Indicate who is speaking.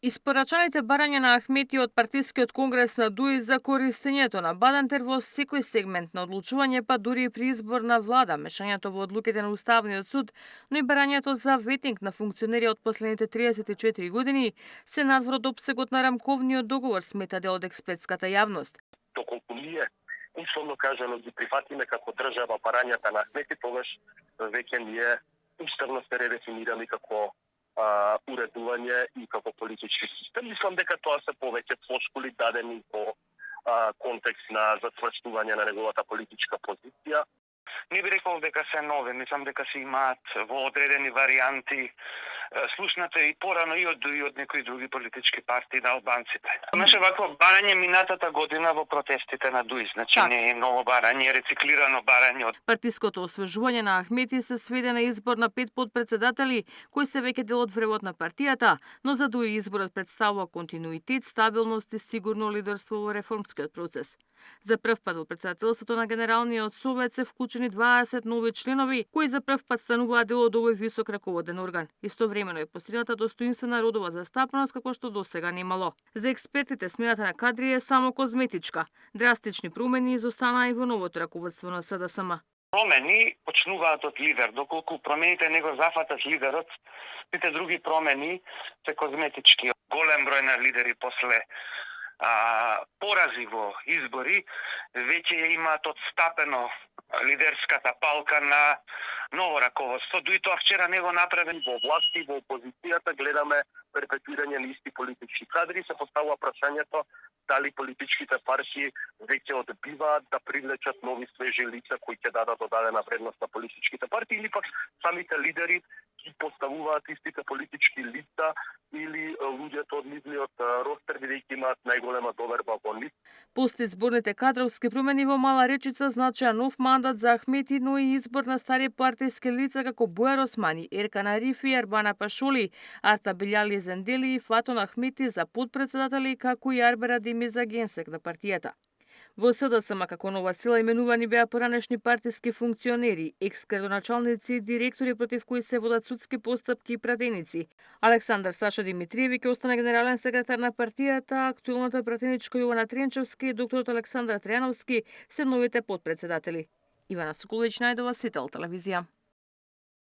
Speaker 1: Испорачаните барања на Ахмети од партискиот конгрес на ДУИ за користењето на Бадантер во секој сегмент на одлучување, па дури и при избор на влада, мешањето во одлуките на Уставниот суд, но и барањето за ветинг на функционери од последните 34 години се надвор од опсегот на рамковниот договор, смета дел од експертската јавност.
Speaker 2: Доколку ние условно кажано ги прифатиме како држава барањата на Ахмети, тогаш веќе ние уставно се редефинирани како уредување и како политички систем. Мислам дека тоа се повеќе флоскули дадени во контекст на затврстување на неговата политичка позиција.
Speaker 3: Не би рекол дека се нови, мислам дека се имаат во одредени варијанти слушнато и порано и од некои други политички партии на албанците. Имаше вакво барање минатата година во протестите на ДУИ, значи не е ново барање, рециклирано барање.
Speaker 1: Партиското освежување на Ахмети се сведе на избор на 5 подпредседатели, кои се веќе дел од вревот на партијата, но за ДУИ изборот представува континуитет, стабилност и сигурно лидерство во реформскиот процес. За прв пат во претседателството на Генералниот совет се вклучени 20 нови членови, кои за прв пат стануваат дел од овој висок раководен орган. Истовремено е постигната достоинствена родова застапеност како што досега немало. За експертите смената на кадри е само козметичка. Драстични промени изостанаа и во новото раководство на СДСМ.
Speaker 3: Промени почнуваат од лидер, доколку промените не го зафатат лидерот, сите други промени се козметички. Голем број на лидери после порази во избори веќе имаат отстапено лидерската палка на ново раководство. Дуи тоа вчера не го направи.
Speaker 2: Во власти, во опозицијата гледаме перпетуирање на исти политички кадри, се поставува прашањето дали политичките партии веќе одбиваат да привлечат нови свежи лица кои ќе дадат додадена вредност на политичките партии, или пак самите лидери ги поставуваат истите политички лица или луѓето од нивниот ростер, бидејќи имаат најголема доверба во нив.
Speaker 1: Постизборните кадровски промени во Мала Речица значеа нов мандат за Ахмети, но и избор на стари партиски лица како Бојар Османи, Еркан Арифи, Арбана Пашули, Арта Билјали Зендели и Фатон Ахмети за подпредседатели, како и Арбер Адеми за генсек на партијата. Во СДСМ како нова сила именувани беа поранешни партиски функционери, екс-градоначалници и директори против кои се водат судски постапки и пратеници. Александар Саша Димитриеви ќе остане генерален секретар на партијата, актуелната пратеничка Јована Тренчевски и докторот Александар Тријановски се новите подпредседатели. Ивана Соколовиќ, Најдова, Сител телевизија.